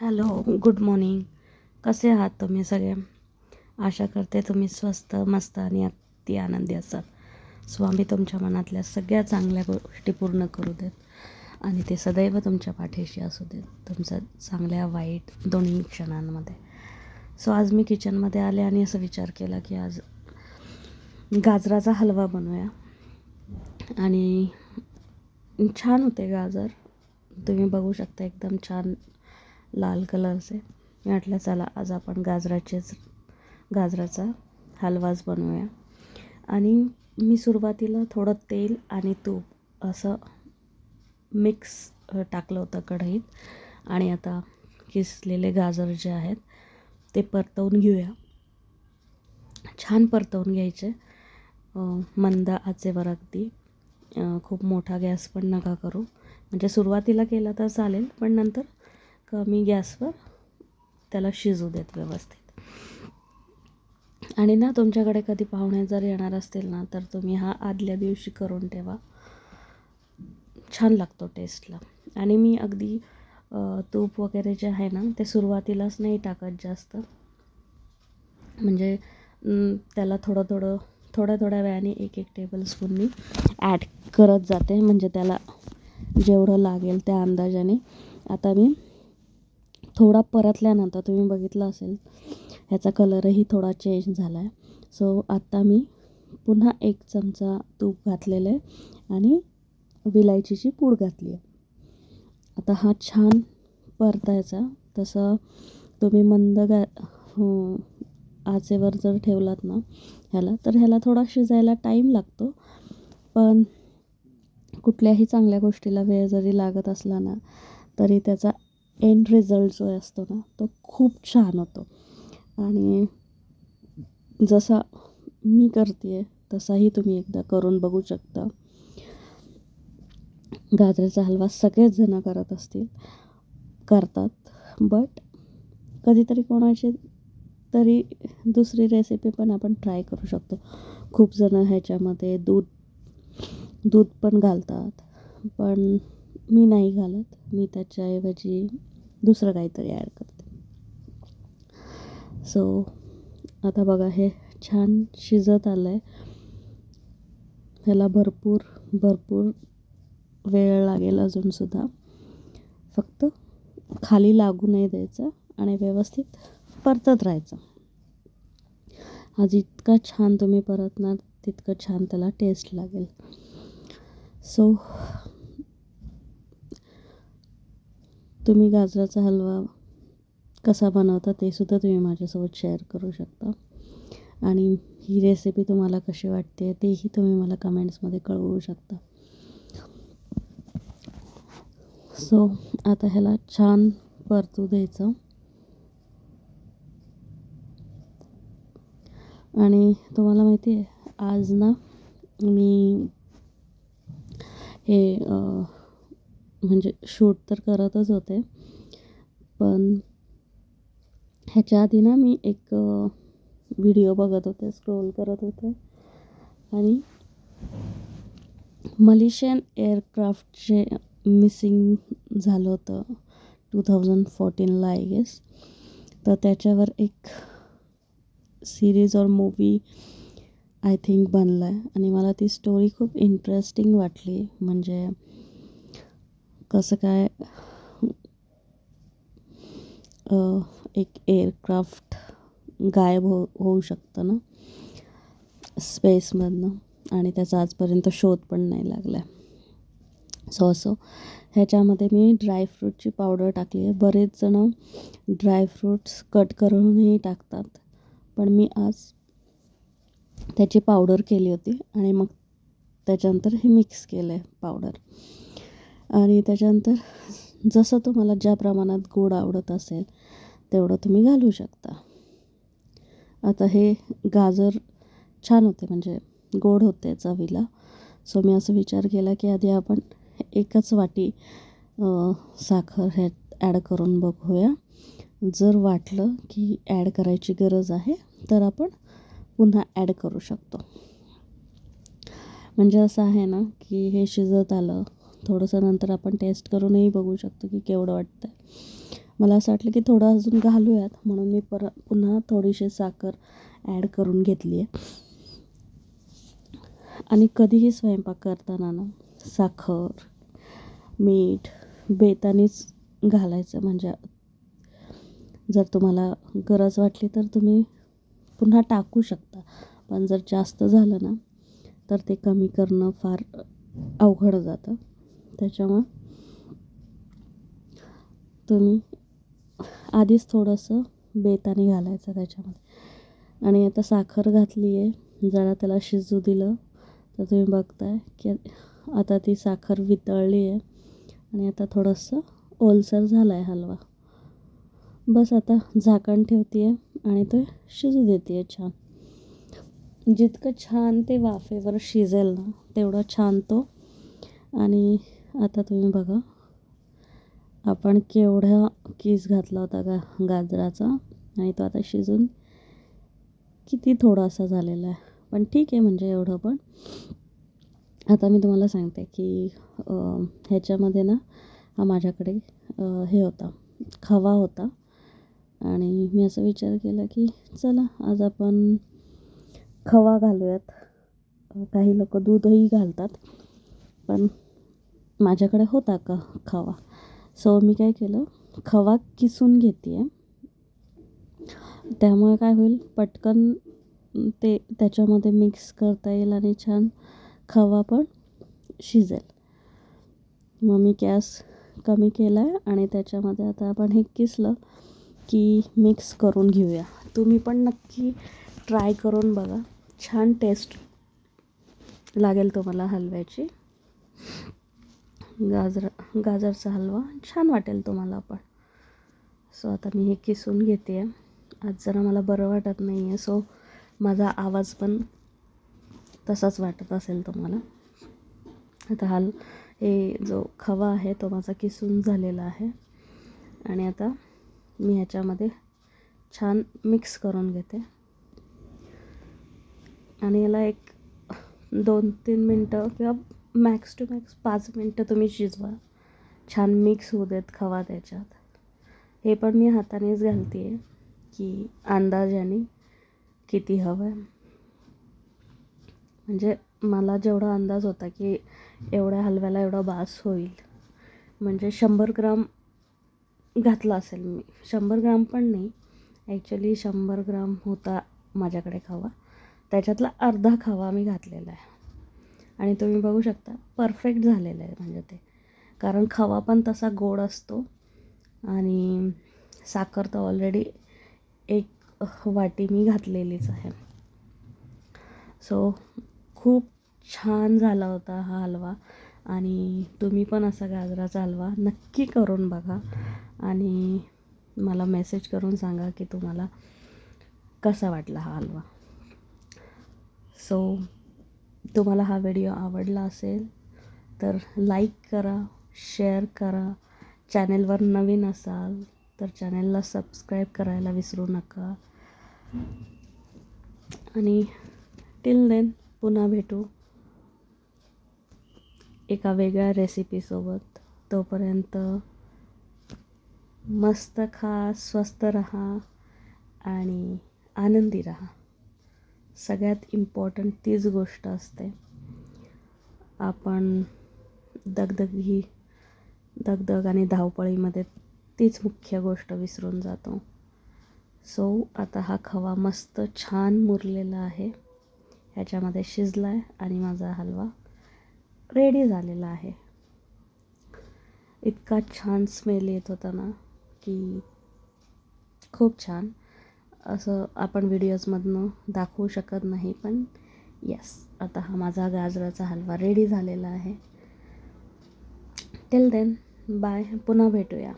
Hello, good morning. कसे आहात तुम्ही सगळे? आशा करते तुम्ही स्वस्त, मस्त आणि अति आनंदी असाल. स्वामी तुमच्या मनातल्या सगळ्या चांगल्या गोष्टी पूर्ण करू देत आणि ते सदैव तुमच्या पाठीशी असू देत तुमच्या चांगल्या वाईट दोन्ही क्षणांमध्ये. सो आज मी किचनमध्ये आले आणि असं विचार केला की आज गाजराचा हलवा बनवूया. आणि छान होते गाजर, तुम्ही बघू शकता, एकदम छान लाल कलरचे. मी म्हटलं चला आज आपण गाजराचा हलवाच बनवूया. आणि मी सुरुवातीला थोडं तेल आणि तूप असं मिक्स टाकलं होतं कढईत. आणि आता किसलेले गाजर जे आहेत ते परतवून घेऊया. छान परतवून घ्यायचे, मंद आचेवर अगदी. खूप मोठा गॅस पण नका करू, म्हणजे सुरुवातीला केला तर चालेल, पण नंतर कमी गॅसवर त्याला शिजू देत व्यवस्थित. आणि ना तुमच्याकडे कधी पाहुणे जर येणार असतील ना, तर तुम्ही हा आदल्या दिवशी करून ठेवा, छान लागतो टेस्टला. आणि मी अगदी तूप वगैरे जे आहे ना ते सुरुवातीलाच नाही टाकत जास्त, म्हणजे त्याला थोड्या वेळाने एक टेबलस्पून मी ॲड करत जाते, म्हणजे त्याला जेवढं लागेल त्या अंदाजाने. आता मी थोडा परतल्यानंतर तुम्ही बघितलं असेल ह्याचा कलरही थोडा चेंज झाला आहे. सो आता मी पुन्हा 1 चमचा तूप घातलेलं आहे आणि विलायचीची पूड घातली आहे. आता हा छान परतायचा. तसं तुम्ही मंद आचेवर जर ठेवलात ना तर ह्याला थोडा शिजायला टाईम लागतो. पण कुठल्याही चांगल्या गोष्टीला वेळ जरी लागत असला ना तरी त्याचा एंड रिझल्ट जो असतो ना तो खूप छान होतो. आणि जसा मी करते आहे तसाही तुम्ही एकदा करून बघू शकता. गाजराचा हलवा सगळेच जण करतात, बट कधीतरी कोणाची तरी दुसरी रेसिपी पण आपण ट्राय करू शकतो. खूप जण ह्याच्यामध्ये दूध पण घालतात, पण मी नाही घालत. मी त्याच्याऐवजी दुसरं काहीतरी ॲड करते. सो आता बघा हे छान शिजत आलं आहे. ह्याला भरपूर वेळ लागेल अजूनसुद्धा. फक्त खाली लागू नाही द्यायचं आणि व्यवस्थित परतत राहायचं. हा जितका छान तुम्ही परतणार तितकं छान त्याला टेस्ट लागेल. सो तुम्ही गाजराचा हलवा कसा बनवता ते सुद्धा तुम्ही माझ्यासोबत शेअर करू शकता. आणि ही रेसिपी तुम्हाला कशी वाटते तेही तुम्ही मला कमेंट्समध्ये कळवू शकता. सो आता ह्याला छान परतू द्यायचं. आणि तुम्हाला माहिती आहे आज ना मी हे म्हणजे शूट तर करतच होते, पण ह्याच्या आधी ना मी एक व्हिडिओ बघत होते, स्क्रोल करत होते, आणि मलेशियन एअरक्राफ्टचे मिसिंग झालं होतं 2014ला आय गेस. तर त्याच्यावर एक सिरीज और मूवी आय थिंक बनला आहे. आणि मला ती स्टोरी खूप इंटरेस्टिंग वाटली. म्हणजे कसं काय एक एअरक्राफ्ट गायब होऊ शकतं ना स्पेसमधनं, आणि त्याचा आजपर्यंत शोध पण नाही लागला आहे. सो ह्याच्यामध्ये मी ड्रायफ्रूटची पावडर टाकली आहे. बरेच जण ड्रायफ्रूट्स कट करूनही टाकतात, पण मी आज त्याची पावडर केली होती आणि मग त्याच्यानंतर हे मिक्स केलं आहे पावडर. आणि त्याच्यानंतर जसं तुम्हाला ज्या प्रमाणात गोड आवडत असेल तेवढं तुम्ही घालू शकता. आता हे गाजर छान होते, म्हणजे गोड होते चवीला. सो मी असं विचार केला की आधी आपण 1च वाटी साखर ह्यात ॲड करून बघूया. जर वाटलं की ॲड करायची गरज आहे तर आपण पुन्हा ॲड करू शकतो. म्हणजे असं आहे ना की हे शिजत आलं थोडंसं, नंतर आपण टेस्ट करूनही बघू शकतो की केवढं वाटतं आहे. मला असं वाटलं की थोडं अजून घालूयात, म्हणून मी पुन्हा थोडीशी साखर ॲड करून घेतली आहे. आणि कधीही स्वयंपाक करताना ना साखर, मीठ बेतानीच घालायचं. म्हणजे जर तुम्हाला गरज वाटली तर तुम्ही पुन्हा टाकू शकता, पण जर जास्त झालं ना तर ते कमी करणं फार अवघड जातं. त्याच्यामुळं तुम्ही आधीच थोडंसं बेताने घालायचं त्याच्यामध्ये. आणि आता साखर घातली आहे, जरा त्याला शिजू दिलं तर तुम्ही बघताय की आता ती साखर वितळली आहे आणि आता थोडंसं ओलसर झाला आहे हलवा. बस आता झाकण ठेवते आहे आणि ते शिजू देते आहे छान. जितकं छान ते वाफेवर शिजेल ना तेवढा छान तो. आणि आता तुम्ही बघा, आपण केवढा कीस घातला होता गाजराचा, आणि तो आता शिजून किती थोडासा झालेला आहे. पण ठीक आहे, म्हणजे एवढं पण. आता मी तुम्हाला सांगते की ह्याच्यामध्ये ना हा माझ्याकडे हे होता, खवा होता. आणि मी असं विचार केला की चला आज आपण खवा घालूयात. काही लोक दूधही घालतात, पण माझ्याकडे होता का खवा. सो मी काय केलं, खवा किसून घेते आहे. त्यामुळे काय होईल, पटकन ते त्याच्यामध्ये मिक्स करता येईल आणि छान खवा पण शिजेल. मग मी गॅस कमी केला आहे आणि त्याच्यामध्ये आता आपण हे किसलं की मिक्स करून घेऊया. तुम्ही पण नक्की ट्राय करून बघा, छान टेस्ट लागेल तुम्हाला हलव्याची. गाजरचा हलवा छान वाटेल तुम्हाला पण. सो आता मी हे किसून घेते आहे. आज जरा मला बरं वाटत नाही आहे, सो माझा आवाज पण तसाच वाटत असेल तुम्हाला. आता हे जो खवा आहे तो माझा किसून झालेला आहे आणि आता मी ह्याच्यामध्ये छान मिक्स करून घेते. आणि याला एक 2-3 मिनटं किंवा मॅक्स टू मॅक्स 5 मिनटं तुम्ही शिजवा. छान मिक्स होऊ देत खवा त्याच्यात. हे पण मी हातानेच घालते आहे की अंदाजाने किती हवं आहे. म्हणजे मला जेवढा अंदाज होता की एवढ्या हलव्याला एवढा बास होईल, म्हणजे 100 ग्राम घातला असेल मी. 100 ग्राम पण नाही, ॲक्च्युली 100 ग्राम होता माझ्याकडे खवा, त्याच्यातला अर्धा खवा मी घातलेला आहे. आणि तुम्ही बघू शकता परफेक्ट झालेलं आहे म्हणजे ते. कारण खवा पण तसा गोड असतो आणि साखर तर ऑलरेडी 1 वाटी मी घातलेलीच आहे. सो खूप छान झाला होता हा हलवा. आणि तुम्ही पण असा गाजराचा हलवा नक्की करून बघा आणि मला मेसेज करून सांगा की तुम्हाला कसा वाटला हा हलवा. सो तुम्हाला हा व्हिडिओ आवडला असेल तर लाईक करा, शेअर करा. चॅनेलवर नवीन असाल तर चॅनेलला सबस्क्राईब करायला विसरू नका. आणि टिल देन पुन्हा भेटू एका वेगळ्या रेसिपीसोबत. तोपर्यंत मस्त खा, स्वस्थ राहा आणि आनंदी राहा. सगळ्यात इम्पॉर्टंट तीच गोष्ट असते. आपण दगदग आणि धावपळीमध्ये तीच मुख्य गोष्ट विसरून जातो. सो आता हा खवा मस्त छान मुरलेला आहे, ह्याच्यामध्ये शिजला आहे आणि माझा हलवा रेडी झालेला आहे. इतका छान स्मेल येत होता ना की खूप छान. असं आपण व्हिडिओजमधनं दाखवू शकत नाही, पण येस, आता हा माझा गाजराचा हलवा रेडी झालेला आहे. टिल देन बाय, पुन्हा भेटूया.